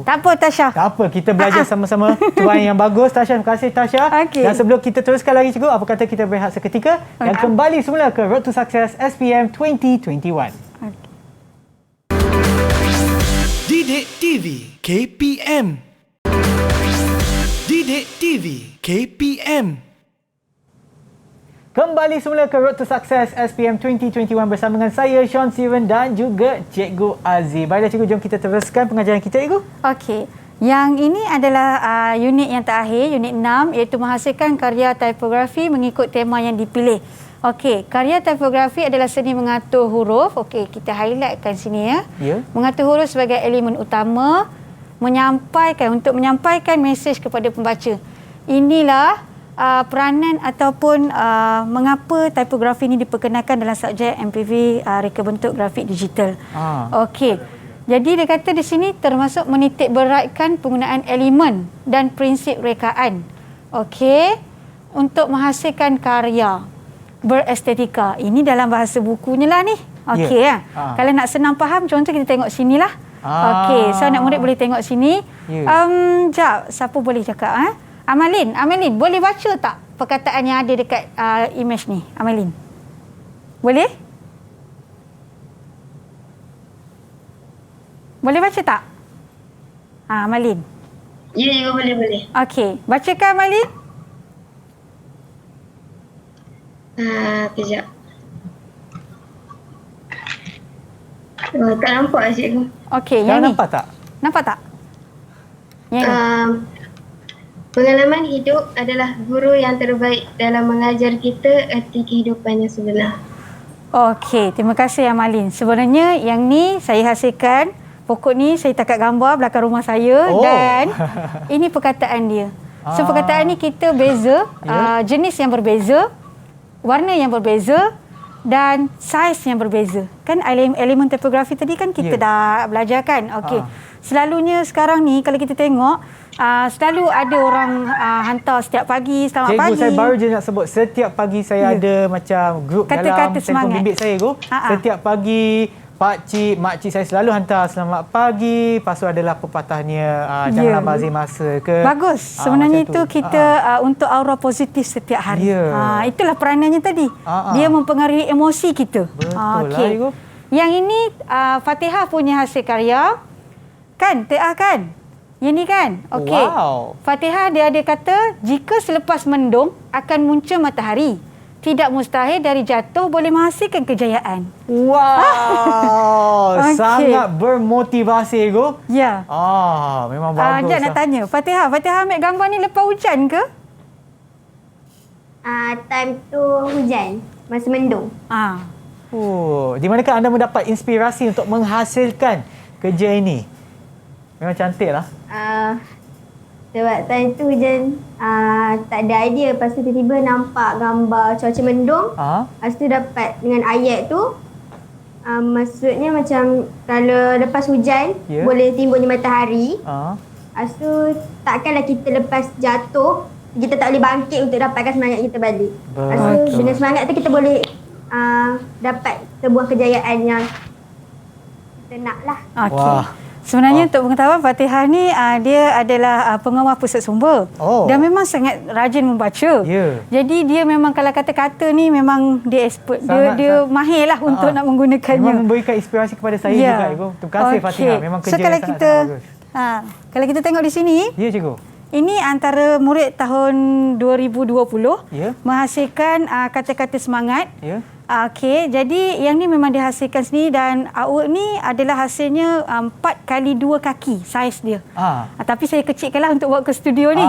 Tak apa, Tasha.
Tak apa, kita belajar sama-sama. Tuan yang bagus, Tasha. Terima kasih, Tasha.
Okey.
Dan sebelum kita teruskan lagi, cikgu, apa kata kita berehat seketika dan kembali semula ke Road to Success SPM 2021.
Didik TV KPM. Didik TV KPM.
Kembali semula ke Road to Success SPM 2021 bersama dengan saya, Sean Steven dan juga Cikgu Azzi. Baiklah cikgu, jom kita teruskan pengajaran kita, cikgu.
Okey. Yang ini adalah unit yang terakhir, unit 6, iaitu menghasilkan karya tipografi mengikut tema yang dipilih. Okey, karya tipografi adalah seni mengatur huruf. Okey, kita highlightkan sini ya. Mengatur huruf sebagai elemen utama, untuk menyampaikan mesej kepada pembaca. Inilah peranan ataupun mengapa tipografi ini diperkenalkan dalam subjek MPV reka bentuk grafik digital. Okey. Jadi dia kata di sini termasuk menitik beratkan penggunaan elemen dan prinsip rekaan. Okey, untuk menghasilkan karya berestetika. Ini dalam bahasa bukunya lah ni. Okey ya. Kalau nak senang faham, contoh kita tengok sinilah. Okey, so anak murid boleh tengok sini. Jap, siapa boleh cakap? Amalin, boleh baca tak perkataan yang ada dekat image ni? Amalin. Boleh? Boleh baca tak? Amalin.
Ya, juga boleh.
Okey, bacakan Amalin.
Kejap. Tak nampak lah cikgu.
Okey, yang ni.
Nampak tak?
Nampak tak? Yang ni.
Pengalaman hidup adalah guru yang terbaik dalam mengajar kita erti kehidupan yang sebenar.
Okey, terima kasih Amalin. Sebenarnya yang ni saya hasilkan. Pokok ni saya takat gambar belakang rumah saya dan ini perkataan dia. So perkataan ni kita beza, jenis yang berbeza, warna yang berbeza dan saiz yang berbeza. Kan elemen tipografi tadi kan kita dah belajar kan? Okey. Selalunya sekarang ni kalau kita tengok selalu ada orang hantar setiap pagi, selamat
cikgu,
pagi.
Saya baru je nak sebut, setiap pagi saya ada macam grup dalam telefon bimbit saya, cikgu. Setiap pagi pakcik, makcik saya selalu hantar selamat pagi. Lepas tu adalah pepatahnya janganlah bazir masa ke.
Bagus. Sebenarnya itu kita untuk aura positif setiap hari. Itulah peranannya tadi. Dia mempengaruhi emosi kita.
Betul lah, cikgu.
Yang ini Fatihah punya hasil karya. Kan? TA kan? Yang ni kan? Okey.
Wow.
Fatihah dia ada kata, jika selepas mendung akan muncul matahari. Tidak mustahil dari jatuh boleh menghasilkan kejayaan.
Wow. Sangat bermotivasi, cikgu.
Ya.
Memang bagus.
Sekejap nak tanya. Fatihah ambil gambar ni lepas hujan ke?
Time tu hujan. Masa mendung.
Di manakah anda mendapat inspirasi untuk menghasilkan kerja ini? Memang cantik lah.
Sebab time tu hujan, tak ada idea. Lepas tu tiba-tiba nampak gambar cuaca mendung. Lepas tu dapat dengan ayat tu, maksudnya macam kalau lepas hujan, boleh timbulnya matahari. Lepas tu takkanlah kita lepas jatuh, kita tak boleh bangkit untuk dapatkan semangat kita balik. Lepas tu dengan semangat tu kita boleh dapat sebuah kejayaan yang kita nak lah.
Okey. Sebenarnya untuk pengetahuan, Fatihah ni dia adalah pengawal pusat sumber. Dan memang sangat rajin membaca. Jadi dia memang kalau kata-kata ni memang dia expert. Dia mahir lah untuk nak menggunakannya.
Memang memberikan inspirasi kepada saya juga, Ibu. Terima kasih Fatihah. Memang kerja
kalau
yang sangat bagus.
Kalau kita tengok di sini.
Ya, Cikgu.
Ini antara murid tahun 2020 menghasilkan kata-kata semangat. Okey, jadi yang ni memang dihasilkan sendiri dan artwork ni adalah hasilnya 4x2 kaki saiz dia. Tapi saya kecilkanlah untuk buat ke studio ni.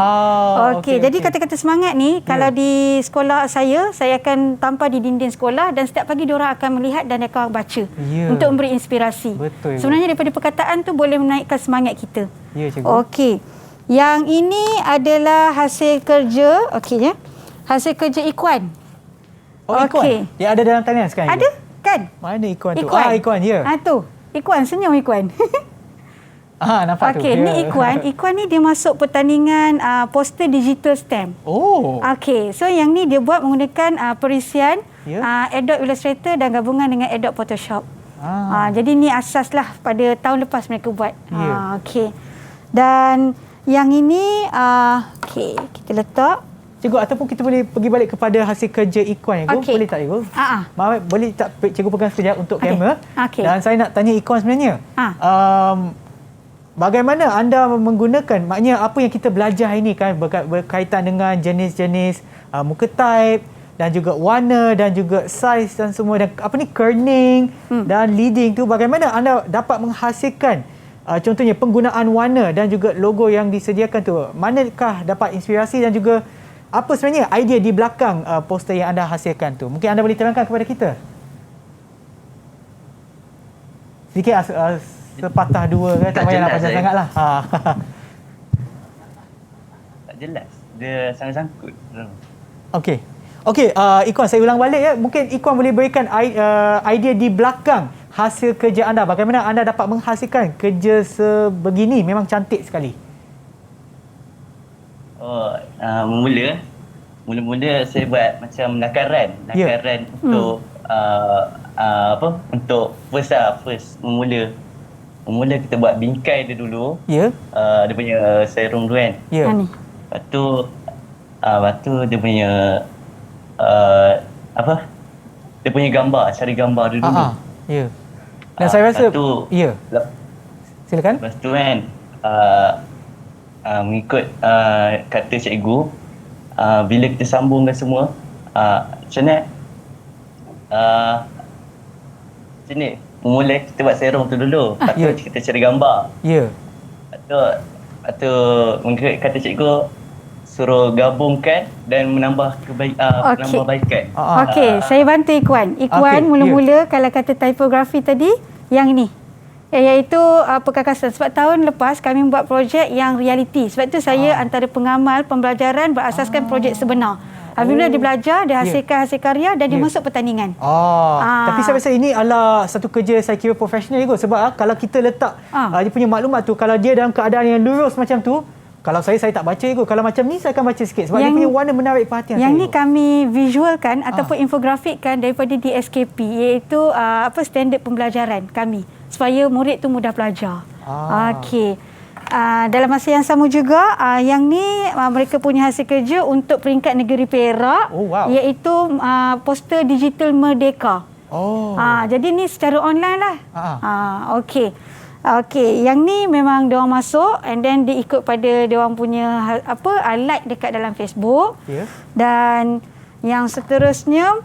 Okey, jadi kata-kata semangat ni kalau di sekolah saya akan tampal di dinding sekolah dan setiap pagi diorang akan melihat dan akan baca untuk memberi inspirasi.
Betul.
Sebenarnya daripada perkataan tu boleh menaikkan semangat kita.
Ya, Cikgu.
Okey. Yang ini adalah hasil kerja, okey ya. Hasil kerja Ikhwan.
Ikhwan. Dia ada dalam talian sekarang.
Ada kan?
Mana Ikhwan tu?
Ikhwan.
Ikhwan, ya.
Tu. Ikhwan, senyum Ikhwan.
Nampak tu.
Okey, ni Ikhwan. Ikhwan ni dia masuk pertandingan poster digital stamp. Okey, so yang ni dia buat menggunakan perisian Adobe Illustrator dan gabungan dengan Adobe Photoshop. Jadi ni asaslah pada tahun lepas mereka buat. Okey. Dan yang ini okey, kita letak.
Cikgu, ataupun kita boleh pergi balik kepada hasil kerja Ikhwan, Cikgu. Boleh tak, Cikgu? Boleh tak Cikgu pegang sekejap untuk kamera? Dan saya nak tanya Ikhwan sebenarnya. Bagaimana anda menggunakan, maknanya apa yang kita belajar ini kan berkaitan dengan jenis-jenis muka type dan juga warna dan juga saiz dan semua dan kerning dan leading tu, bagaimana anda dapat menghasilkan contohnya penggunaan warna dan juga logo yang disediakan tu? Manakah dapat inspirasi dan juga apa sebenarnya idea di belakang poster yang anda hasilkan tu? Mungkin anda boleh terangkan kepada kita. Sedikit sepatah dua kan, tak payah nak panjang sangatlah.
Tak jelas. Dia sangat sangkut.
Okey. Ikhwan, saya ulang balik ya. Mungkin Ikhwan boleh berikan idea di belakang hasil kerja anda. Bagaimana anda dapat menghasilkan kerja sebegini? Memang cantik sekali.
Mula-mula saya buat macam lakaran untuk untuk first memula kita buat bingkai dia dulu. Dia punya serum tu kan. Lepas tu dia punya dia punya gambar, cari gambar dia dulu.
Dan saya rasa silakan.
Lepas tu kan mengikut kata cikgu, bila kita sambungkan semua, macam mana sini memulai kita buat serum tu dulu, lepas tu kita cari gambar. Lepas tu mengikut kata cikgu, suruh gabungkan dan menambah kebaikan.
Okey, saya bantu Ikhwan. Ikhwan mula-mula kalau kata tipografi tadi, yang ni iaitu perkakasan. Sebab tahun lepas kami buat projek yang realiti. Sebab tu saya antara pengamal pembelajaran berasaskan projek sebenar. Apabila dia belajar, dia hasilkan hasil karya dan dia masuk pertandingan.
Tapi saya rasa ini adalah satu kerja saya kira profesional juga. Sebab kalau kita letak dia punya maklumat tu, kalau dia dalam keadaan yang lurus macam tu, kalau saya tak baca juga. Kalau macam ni saya akan baca sikit sebab yang dia punya warna menarik perhatian
yang
saya.
Yang ni kami visualkan ataupun infografikkan daripada DSKP, iaitu standard pembelajaran kami supaya murid tu mudah belajar. Okey. Dalam masa yang sama juga, yang ni mereka punya hasil kerja untuk peringkat negeri Perak, iaitu poster digital merdeka. Jadi ni secara online lah. Okey. Okey, yang ni memang diorang masuk and then diikut pada diorang punya like dekat dalam Facebook. Dan yang seterusnya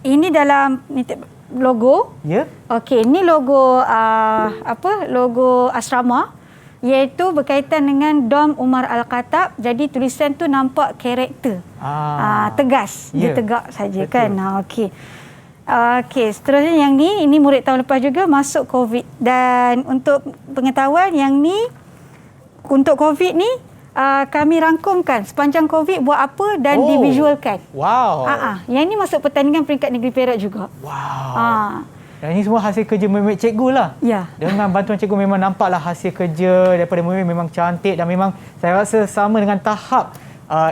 ini dalam logo. Okey, ni logo logo asrama, iaitu berkaitan dengan Dom Umar Al-Khattab. Jadi tulisan tu nampak karakter. Tegas, dia tegak saja kan. Okey. Okey, seterusnya yang ni, ini murid tahun lepas juga masuk COVID. Dan untuk pengetahuan, yang ni untuk COVID ni kami rangkumkan sepanjang COVID buat apa dan divisualkan. Yang ni masuk pertandingan peringkat negeri Perak juga.
Dan ini semua hasil kerja murid cikgu lah. Dengan bantuan cikgu memang nampaklah hasil kerja daripada murid memang cantik dan memang saya rasa sama dengan tahap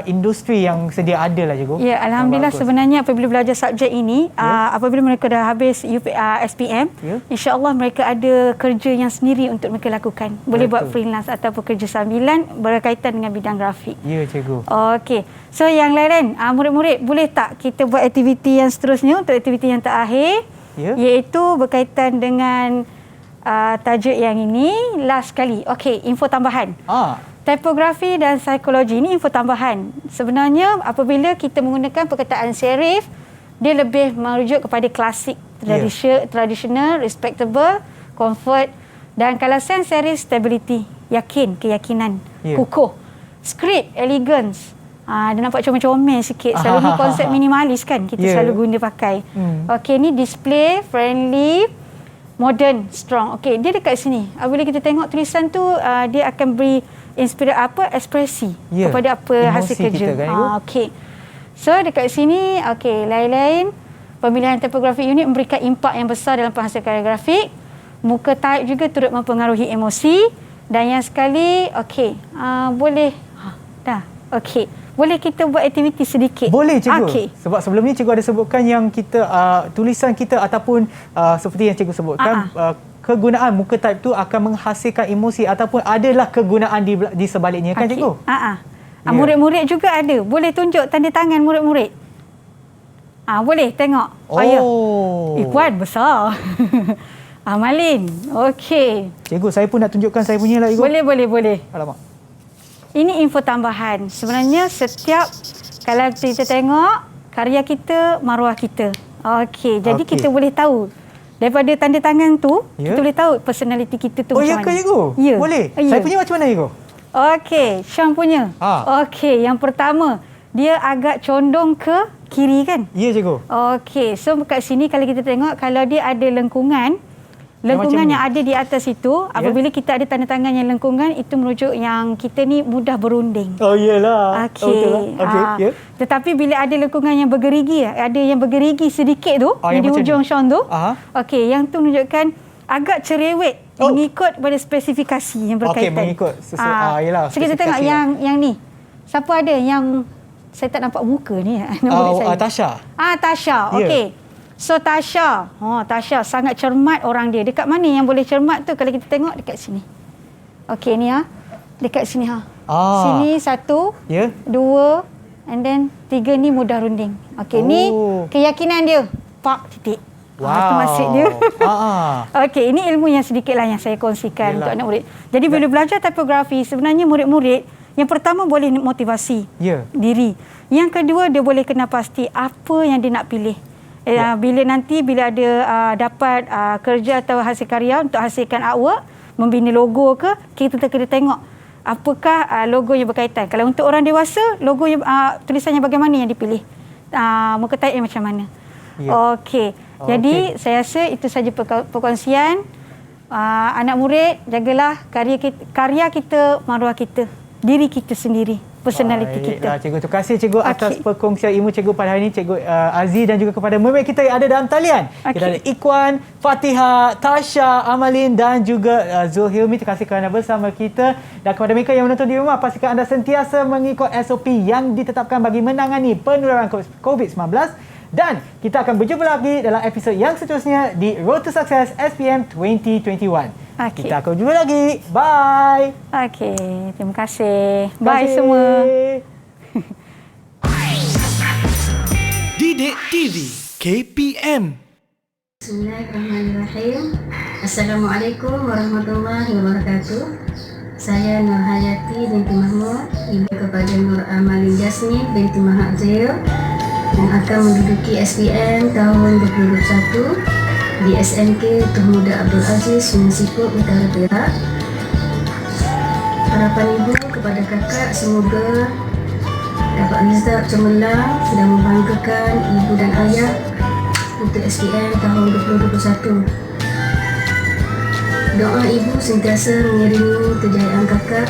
industri yang sedia ada lah cikgu.
Ya, alhamdulillah sebenarnya apabila belajar subjek ini, apabila mereka dah habis SPM, insya-Allah mereka ada kerja yang sendiri untuk mereka lakukan. Boleh buat freelance ataupun kerja sambilan berkaitan dengan bidang grafik.
Ya, cikgu.
Okey. So yang lain, murid-murid boleh tak kita buat aktiviti yang seterusnya untuk aktiviti yang terakhir? Iaitu berkaitan dengan tajuk yang ini last kali. Okey, info tambahan. Tipografi dan psikologi ini info tambahan. Sebenarnya apabila kita menggunakan perkataan serif, dia lebih merujuk kepada klasik, traditional, respectable, comfort, dan kalau sans serif, stability, yakin, keyakinan, kukuh. Script, elegance. Dia nampak comel-comel sikit. Selalu ni konsep minimalis kan kita selalu guna pakai. Okey, ni display, friendly, modern, strong. Okey, dia dekat sini. Apabila kita tengok tulisan tu, dia akan beri ekspresi kepada apa hasil kerja. Okey. So dekat sini, okey, lain-lain pemilihan tipografi unit memberikan impak yang besar dalam penghasil karya grafik. Muka type juga turut mempengaruhi emosi. Dan yang sekali, okey, boleh dah. Okey. Boleh kita buat aktiviti sedikit?
Boleh cikgu. Okay. Sebab sebelum ni cikgu ada sebutkan yang kita tulisan kita ataupun seperti yang cikgu sebutkan kegunaan muka type tu akan menghasilkan emosi ataupun adalah kegunaan di sebaliknya kan cikgu?
Murid-murid juga ada. Boleh tunjuk tanda tangan murid-murid? Boleh tengok. Puan besar. Malin. Okey.
Cikgu, saya pun nak tunjukkan saya punya lah cikgu.
Boleh.
Alamak.
Ini info tambahan. Sebenarnya setiap kalau kita tengok karya kita, maruah kita. Okey, jadi kita boleh tahu daripada tanda tangan tu, kita boleh tahu personality kita tu macam mana.
Ya ke cikgu?
Ya.
Boleh. Saya punya macam mana cikgu?
Okey, Sean punya. Okey, yang pertama, dia agak condong ke kiri kan?
Ya cikgu.
Okey, so kat sini kalau kita tengok kalau dia ada lengkungan yang ada di atas itu, apabila kita ada tanda tangan yang lengkungan, itu merujuk yang kita ni mudah berunding.
Oh iyalah.
Okey. Tetapi bila ada lengkungan yang bergerigi, ada yang bergerigi sedikit tu, yang di hujung Sean tu, okey, yang tu menunjukkan agak cerewet mengikut pada spesifikasi yang berkaitan.
Okey, mengikut yalah.
So kita tengok yang ni. Siapa ada yang saya tak nampak muka ni?
Tasha.
Tasha. Okey. So Tasha, Tasha sangat cermat orang dia. Dekat mana yang boleh cermat tu? Kalau kita tengok dekat sini. Okey ni dekat sini Sini 1, 2, and then 3 ni mudah runding. Okey, ni keyakinan dia. Pak titik. Itu maksud dia. Okey, ini ilmu yang sedikit lah yang saya kongsikan untuk anak murid. Jadi bila belajar tipografi, sebenarnya murid-murid yang pertama boleh motivasi diri. Yang kedua, dia boleh kena pasti apa yang dia nak pilih. Bila ada dapat kerja atau hasil karya untuk hasilkan artwork, membina logo ke, kita kena tengok apakah logo yang berkaitan. Kalau untuk orang dewasa, logo yang tulisannya bagaimana yang dipilih, muka type macam mana. Okey. Jadi saya rasa itu saja perkongsian. Anak murid, jagalah karya kita, maruah kita, diri kita sendiri, personality kita.
Cikgu, terima kasih cikgu atas perkongsian ilmu cikgu pada hari ini, cikgu Aziz, dan juga kepada murid kita yang ada dalam talian. Kita ada Ikhwan, Fatihah, Tasha, Amalin dan juga Zulhilmi. Terima kasih kerana bersama kita. Dan kepada mereka yang menonton di rumah, pastikan anda sentiasa mengikut SOP yang ditetapkan bagi menangani penularan COVID-19. Dan kita akan berjumpa lagi dalam episod yang seterusnya di Road to Success SPM 2021. Kita akan berjumpa lagi. Bye.
Okey, terima kasih. Bye semua.
Didik TV KPM.
Bismillahirrahmanirrahim. Assalamualaikum warahmatullahi wabarakatuh. Saya Nur Hayati binti Mahmud, ibu kepada Nur Amalin Jasmine binti Mahak Zail, yang akan menduduki SPM tahun 2021 di SMK Tuh Muda Abdul Aziz, Sungai Siput, Utara Perak. Harapan ibu kepada kakak semoga dapat result cemerlang dan membanggakan ibu dan ayah untuk SPM tahun 2021. Doa ibu sentiasa mengiringi kejayaan kakak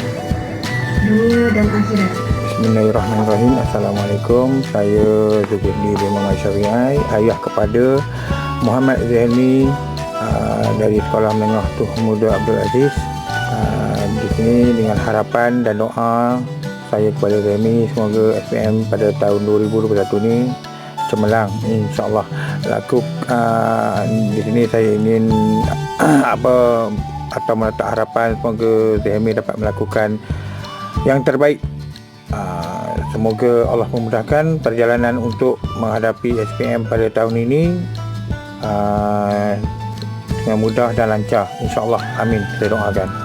dunia dan akhirat.
Bismillahirrahmanirrahim. Assalamualaikum. Saya Zulkifli bin Muhammad Syafi'i, ayah kepada Muhammad Zaini dari Sekolah Menengah Tuh Muda Abdul Aziz. Di sini dengan harapan dan doa saya kepada Zahmi, semoga SPM pada tahun 2021 ni cemerlang, insya-Allah. Di sini saya ingin atau meletak harapan semoga Zahmi dapat melakukan yang terbaik. Semoga Allah memudahkan perjalanan untuk menghadapi SPM pada tahun ini dengan mudah dan lancar, insya-Allah. Amin. Saya doakan.